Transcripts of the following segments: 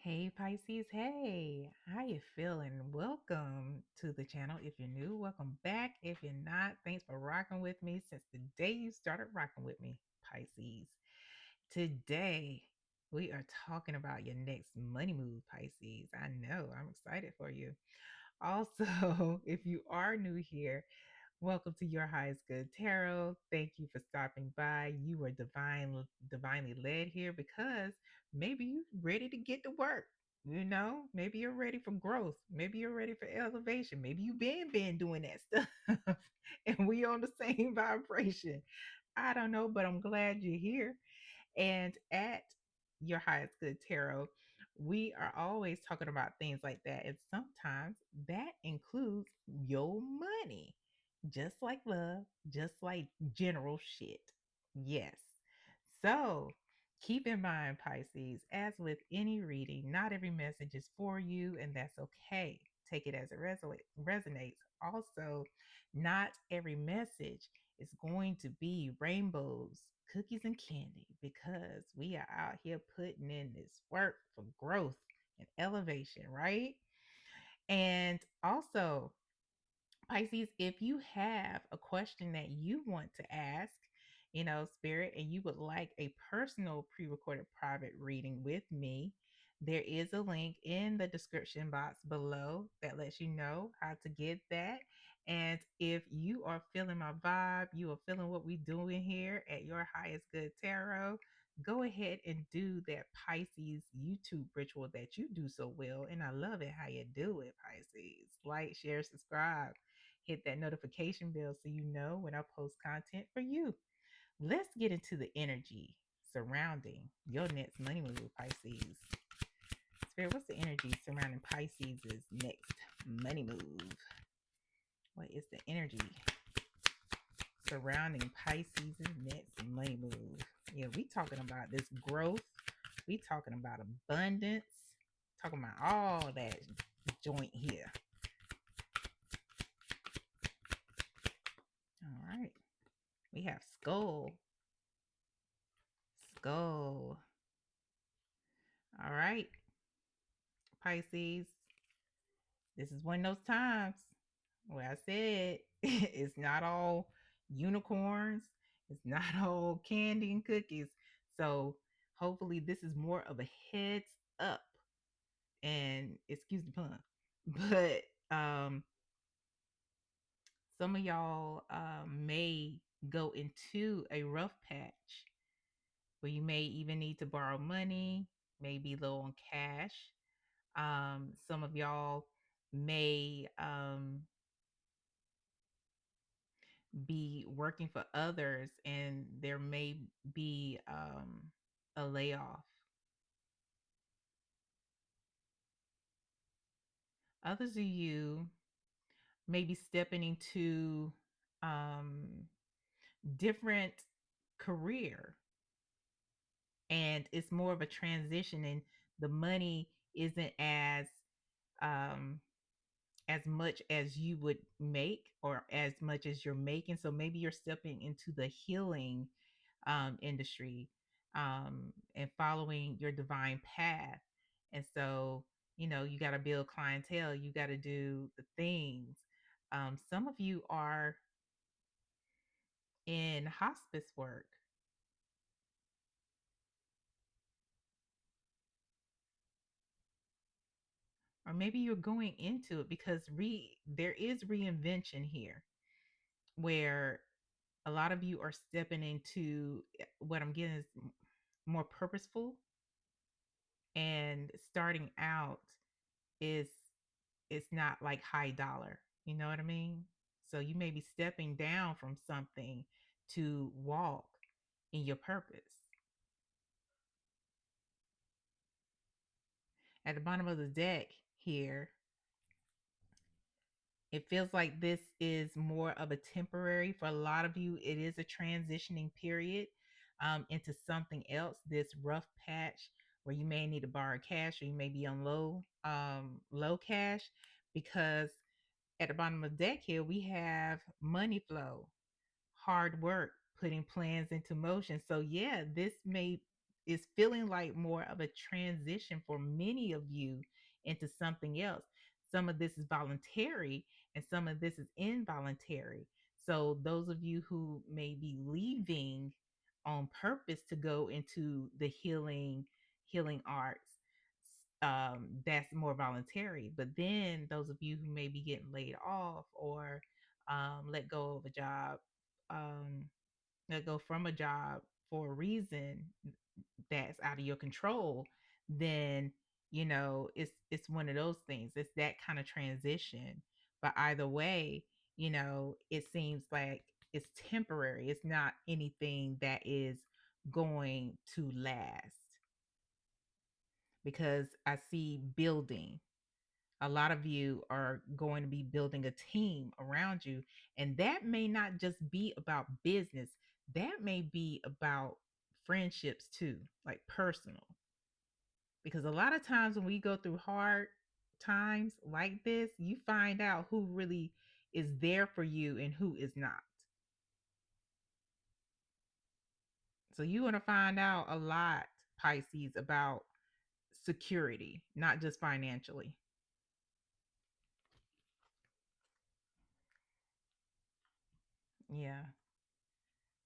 Hey Pisces, hey, how you feeling? Welcome to the channel. If you're new, welcome back. If you're not, thanks for rocking with me since the day you started rocking with me, Pisces. Today, we are talking about your next money move, Pisces. I know, I'm excited for you. Also, if you are new here, welcome to Your Highest Good Tarot. Thank you for stopping by. You are divinely led here because maybe you're ready to get to work. Maybe you're ready for growth. Maybe you're ready for elevation. Maybe you've been doing that stuff, and we on the same vibration. I don't know, but I'm glad you're here. And at Your Highest Good Tarot, we are always talking about things like that. And sometimes that includes your money, just like love, just like general shit. Yes. So keep in mind, Pisces, as with any reading, not every message is for you, and that's okay. Take it as it resonates. Also, not every message is going to be rainbows, cookies, and candy because we are out here putting in this work for growth and elevation, right? And also, Pisces, if you have a question that you want to ask, Spirit, and you would like a personal pre recorded private reading with me, there is a link in the description box below that lets you know how to get that. And if you are feeling my vibe, you are feeling what we're doing here at Your Highest Good Tarot, go ahead and do that Pisces YouTube ritual that you do so well. And I love it how you do it, Pisces. Like, share, subscribe, hit that notification bell so you know when I post content for you. Let's get into the energy surrounding your next money move, Pisces. Spirit, what's the energy surrounding Pisces' next money move? What is the energy surrounding Pisces' next money move? Yeah, we talking about this growth. We talking about abundance. Talking about all that joint here. All right. We have skull. Skull. All right, Pisces. This is one of those times where I said it's not all unicorns, it's not all candy and cookies. So hopefully this is more of a heads up. And excuse the pun, but some of y'all may go into a rough patch where you may even need to borrow money, maybe low on cash. Some of y'all may be working for others and there may be a layoff. Others of you may be stepping into different career, and it's more of a transition, and the money isn't um as much as you would make or as much as you're making. So maybe you're stepping into the healing industry, and following your divine path. And so, you got to build clientele, you got to do the things. Some of you are in hospice work, or maybe you're going into it because there is reinvention here where a lot of you are stepping into what I'm getting is more purposeful, and starting out is it's not like high dollar. You know what I mean? So you may be stepping down from something to walk in your purpose. At the bottom of the deck here, it feels like this is more of a temporary. For a lot of you, it is a transitioning period into something else. This rough patch where you may need to borrow cash, or you may be on low cash, because at the bottom of the deck here, we have money flow, hard work, putting plans into motion. So yeah, this may is feeling like more of a transition for many of you into something else. Some of this is voluntary and some of this is involuntary. So those of you who may be leaving on purpose to go into the healing arts, that's more voluntary. But then those of you who may be getting laid off or let go of a job, um, let go from a job for a reason that's out of your control, then it's one of those things. It's that kind of transition. But either way, it seems like it's temporary. It's not anything that is going to last, because I see building. A lot of you are going to be building a team around you, and that may not just be about business. That may be about friendships too, like personal. Because a lot of times when we go through hard times like this, you find out who really is there for you and who is not. So you want to find out a lot, Pisces, about security, not just financially. Yeah.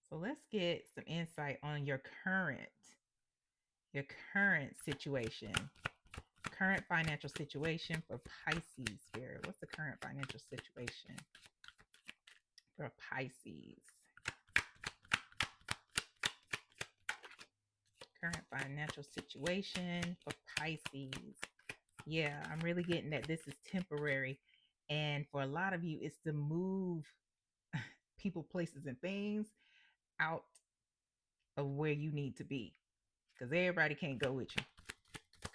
So let's get some insight on your current situation, current financial situation for Pisces Spirit. What's the current financial situation for Pisces? Current financial situation for Pisces. Yeah, I'm really getting that this is temporary. And for a lot of you, it's to move people, places, and things out of where you need to be, because everybody can't go with you.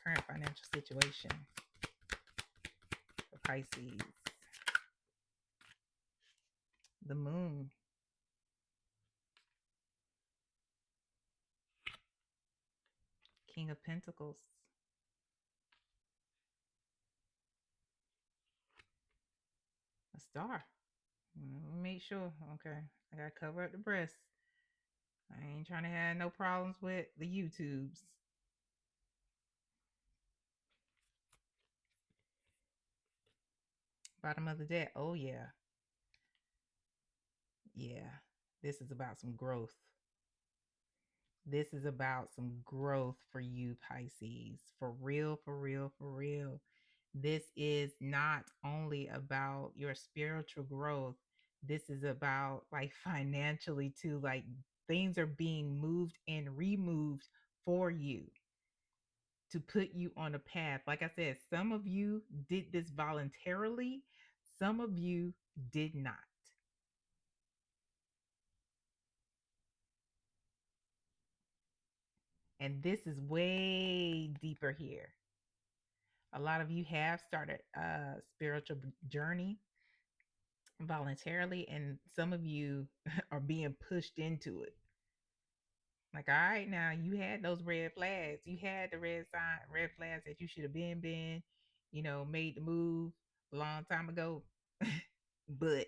Current financial situation for Pisces. The moon. King of Pentacles. A star. Make sure. Okay. I gotta cover up the breast. I ain't trying to have no problems with the YouTubes. Bottom of the deck. Oh yeah. Yeah. This is about some growth. This is about some growth for you, Pisces. For real, for real, for real. This is not only about your spiritual growth, this is about like financially too. Like things are being moved and removed for you to put you on a path. Like I said, some of you did this voluntarily, some of you did not. And this is way deeper here. A lot of you have started a spiritual journey voluntarily, and some of you are being pushed into it. Like, all right, now you had those red flags. You had the red flags that you should have made the move a long time ago. But,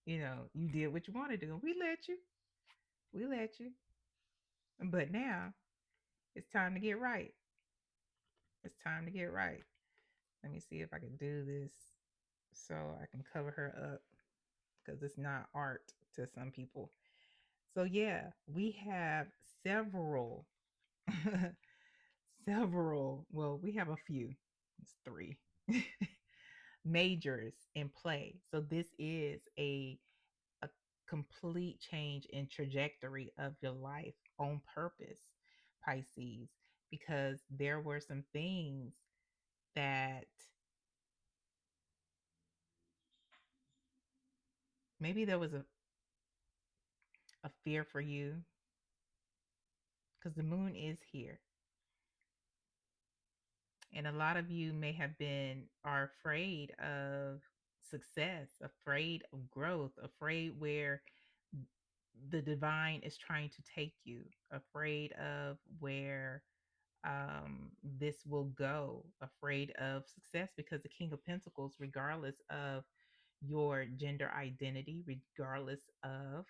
you did what you want to do. And we let you. We let you. But now it's time to get right. It's time to get right. Let me see if I can do this so I can cover her up, because it's not art to some people. So yeah, we have several, well, we have a few, it's three majors in play. So this is a complete change in trajectory of your life on purpose, Pisces, because there were some things that maybe there was a fear for you, because the moon is here. And a lot of you may have been are afraid of success, afraid of growth, afraid where the divine is trying to take you, afraid of where this will go, afraid of success, because the King of Pentacles, regardless of your gender identity, regardless of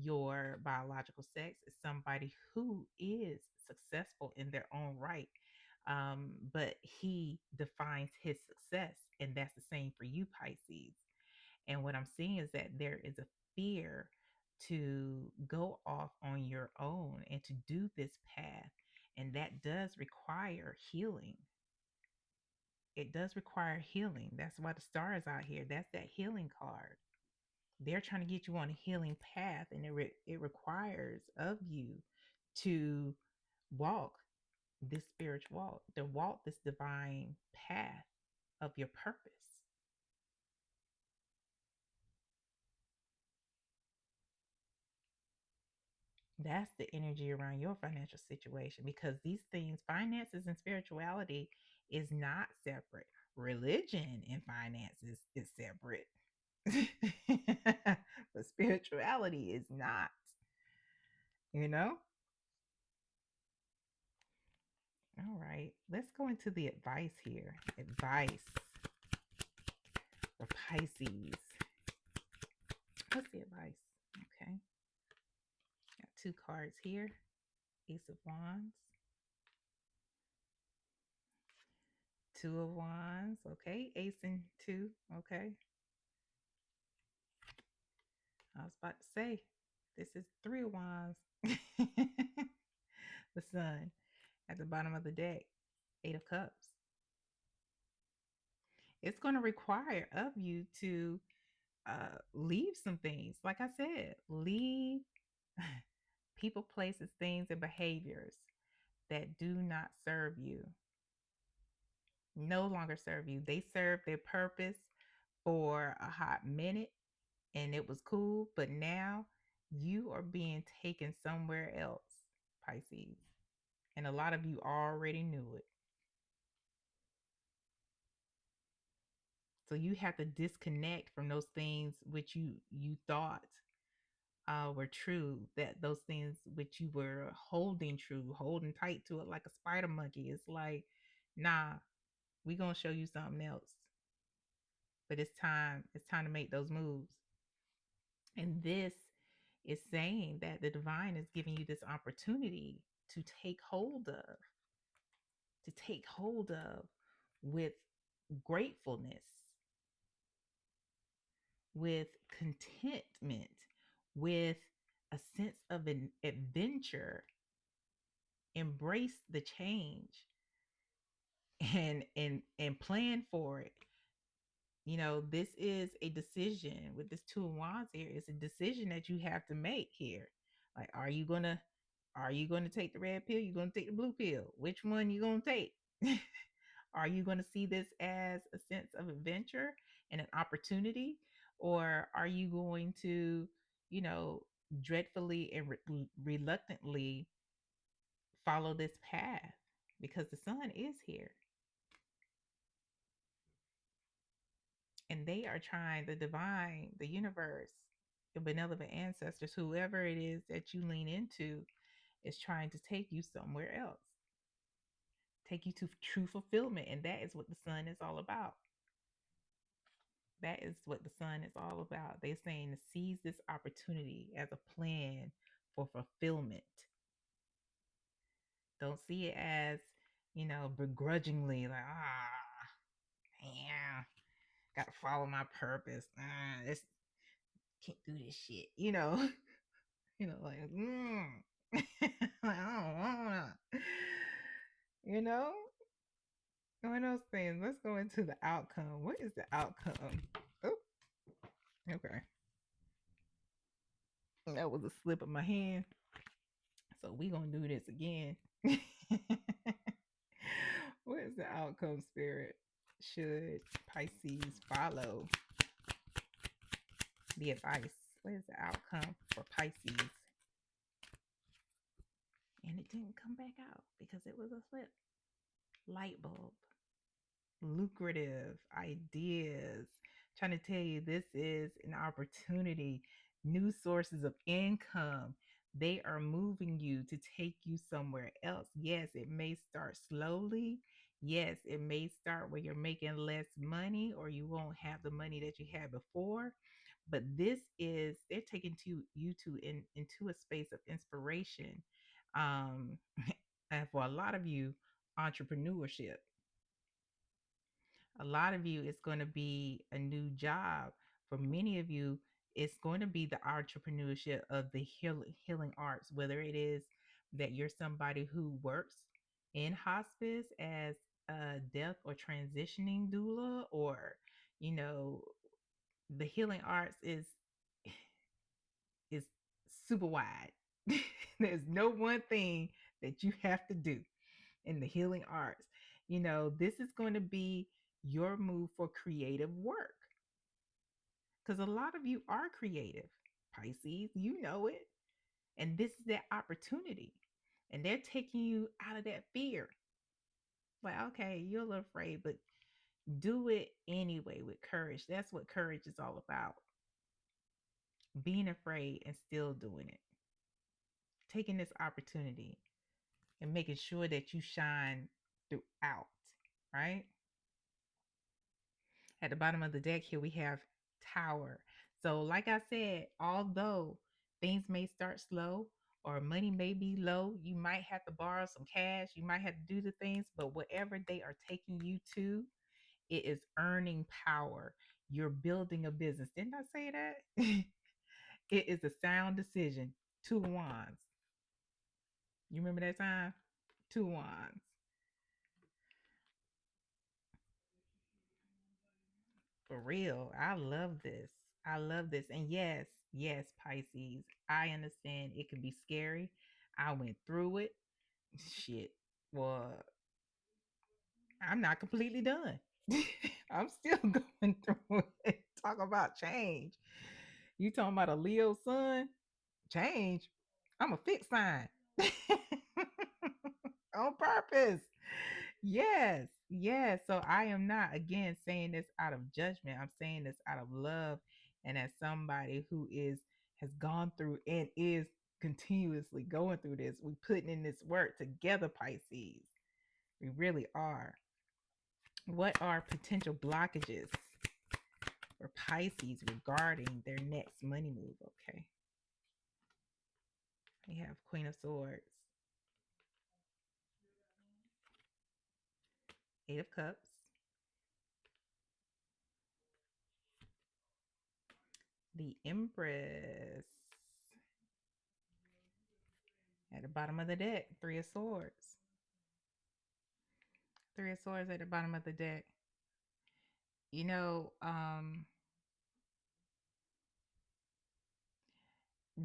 your biological sex is somebody who is successful in their own right. But he defines his success, and that's the same for you, Pisces. And what I'm seeing is that there is a fear to go off on your own and to do this path. And that does require healing. It does require healing. That's why the star is out here. That's that healing card. They're trying to get you on a healing path, and it requires of you to walk this spiritual walk, to walk this divine path of your purpose. That's the energy around your financial situation, because these things, finances and spirituality, is not separate. Religion and finances is separate. But spirituality is not, you know? All right, let's go into the advice here. Advice for Pisces. What's the advice? Okay, got two cards here. Ace of Wands, Two of Wands. Okay, Ace and Two. Okay, I was about to say this is Three of Wands. The Sun at the bottom of the deck. Eight of Cups. It's going to require of you to leave some things. Like I said, leave people, places, things, and behaviors that do not serve you. No longer serve you. They serve their purpose for a hot minute and it was cool, but now you are being taken somewhere else, Pisces. And a lot of you already knew it. So you have to disconnect from those things which you thought were true, that those things which you were holding true, holding tight to it like a spider monkey. It's like, nah, we gonna show you something else. But it's time to make those moves. And this is saying that the divine is giving you this opportunity to take hold of with gratefulness, with contentment, with a sense of an adventure. Embrace the change and plan for it. You know, this is a decision with this Two of Wands here. It's a decision that you have to make here. Like, are you gonna take the red pill? You gonna take the blue pill? Which one you gonna take? Are you gonna see this as a sense of adventure and an opportunity, or are you going to, you know, dreadfully and reluctantly follow this path? Because the sun is here, and they are trying, the divine, the universe, the benevolent ancestors, whoever it is that you lean into, is trying to take you somewhere else, take you to true fulfillment. And that is what the sun is all about. That is what the sun is all about. They're saying to seize this opportunity as a plan for fulfillment. Don't see it as, begrudgingly, like, yeah, gotta follow my purpose. This can't do this shit, like, like, I don't wanna, you know, one of those things. Let's go into the outcome. What is the outcome? Oh, okay. That was a slip of my hand. So we gonna do this again. What is the outcome, Spirit? Should Pisces follow the advice? What is the outcome for Pisces? And it didn't come back out because it was a slip. Light bulb. Lucrative ideas. Trying to tell you, this is an opportunity, new sources of income. They are moving you to take you somewhere else. Yes, it may start slowly. Yes, it may start where you're making less money or you won't have the money that you had before. But this is they're taking to you to into a space of inspiration. Um, and for a lot of you, entrepreneurship. A lot of you, it's going to be a new job. For many of you, it's going to be the entrepreneurship of the healing arts, whether it is that you're somebody who works in hospice as a death or transitioning doula, or, you know, the healing arts is super wide. There's no one thing that you have to do in the healing arts. You know, this is going to be your move for creative work, because a lot of you are creative, Pisces. You know it. And this is that opportunity. And they're taking you out of that fear. Like, okay, you're a little afraid, but do it anyway with courage. That's what courage is all about. Being afraid and still doing it. Taking this opportunity and making sure that you shine throughout, right? At the bottom of the deck here, we have Tower. So, like I said, although things may start slow or money may be low, you might have to borrow some cash, you might have to do the things, but whatever they are taking you to, it is earning power. You're building a business. Didn't I say that? It is a sound decision. Two of Wands. You remember that time? Two Wands. For real. I love this. I love this. And yes, yes, Pisces, I understand it can be scary. I went through it. Shit. Well, I'm not completely done. I'm still going through it. Talk about change. You talking about a Leo sun? Change. I'm a fixed sign. On purpose. Yes, yes. So I am not again saying this out of judgment. I'm saying this out of love, and as somebody who is has gone through and is continuously going through this. We putting in this work together, Pisces. We really are. What are potential blockages for Pisces regarding their next money move? Okay. We have Queen of Swords, Eight of Cups, the Empress. At the bottom of the deck, Three of Swords. Three of Swords at the bottom of the deck. You know,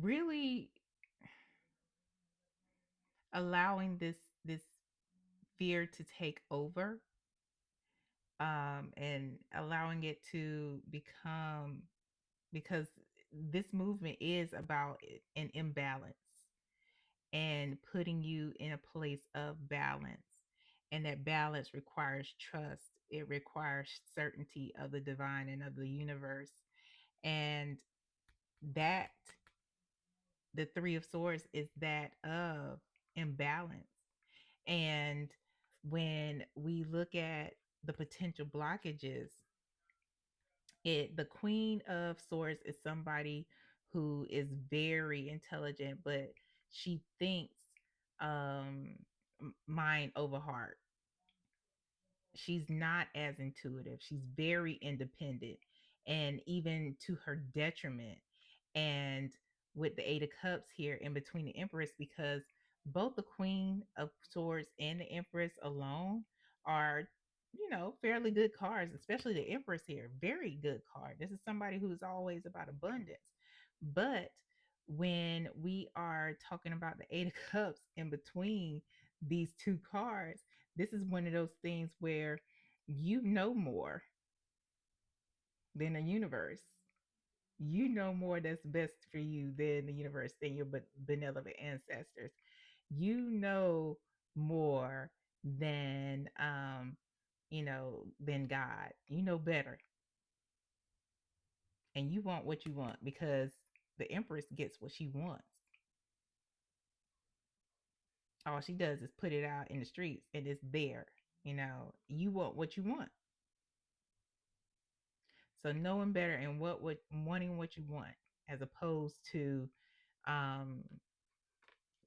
really allowing this fear to take over, and allowing it to become, because this movement is about an imbalance and putting you in a place of balance. And that balance requires trust. It requires certainty of the divine and of the universe. And that the Three of Swords is that of imbalance. And when we look at the potential blockages, the Queen of Swords is somebody who is very intelligent, but she thinks um mind over heart. She's not as intuitive. She's very independent, and even to her detriment. And with the Eight of Cups here in between the Empress, because both the Queen of Swords and the Empress alone are, fairly good cards, especially the Empress here. Very good card. This is somebody who's always about abundance. But when we are talking about the Eight of Cups in between these two cards, this is one of those things where you know more than the universe. You know more that's best for you than the universe, than your benevolent ancestors. You know more than than God. You know better. And you want what you want, because the Empress gets what she wants. All she does is put it out in the streets and it's there. You want what you want. So knowing better and what wanting what you want, as opposed to um,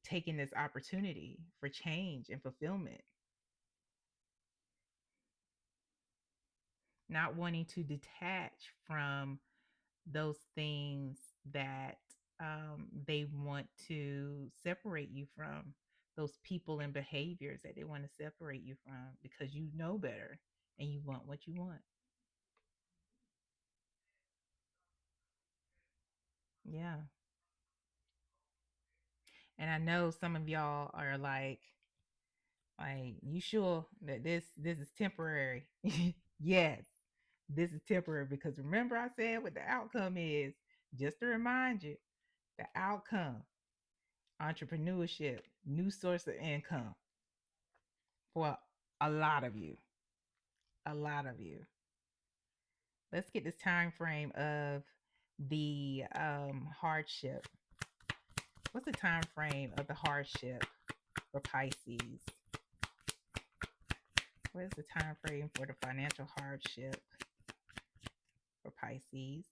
taking this opportunity for change and fulfillment, not wanting to detach from those things that they want to separate you from, those people and behaviors that they want to separate you from, because you know better and you want what you want. Yeah. And I know some of y'all are like, you sure that this is temporary? Yes, this is temporary, because remember I said what the outcome is. Just to remind you, the outcome, entrepreneurship, new source of income for a lot of you. A lot of you. Let's get this time frame of the hardship. What's the time frame of the hardship for Pisces? What is the time frame for the financial hardship for Pisces?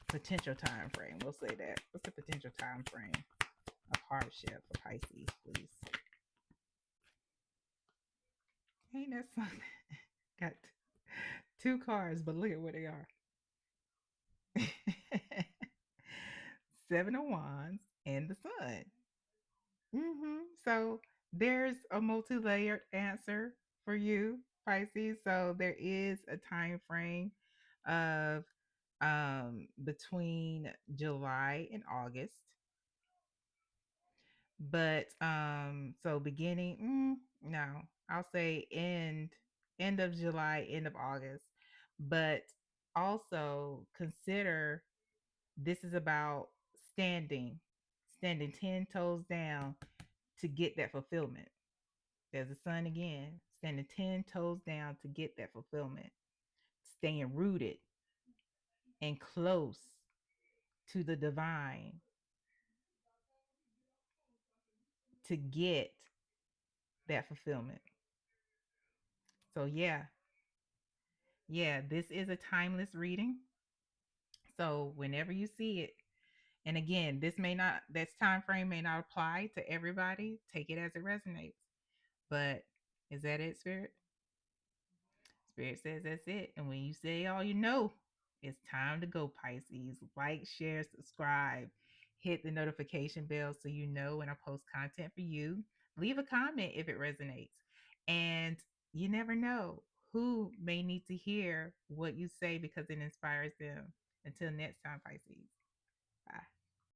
Potential time frame. We'll say that. What's the potential time frame of hardship for Pisces, please? Ain't that something? Got two cards, but look at where they are. Seven of Wands and the Sun. So there's a multi-layered answer for you, Pisces. So there is a time frame of between July and August. But so beginning, no, I'll say end of July, end of August. But also consider, this is about standing, standing 10 toes down to get that fulfillment. There's the Sun again, standing 10 toes down to get that fulfillment, staying rooted and close to the divine to get that fulfillment. So yeah, this is a timeless reading. So whenever you see it, and again, this time frame may not apply to everybody. Take it as it resonates. But is that it, Spirit? Spirit says that's it. And when you say all you know, it's time to go, Pisces. Like, share, subscribe, hit the notification bell so you know when I post content for you. Leave a comment if it resonates. And you never know who may need to hear what you say because it inspires them. Until next time, Pisces. Bye.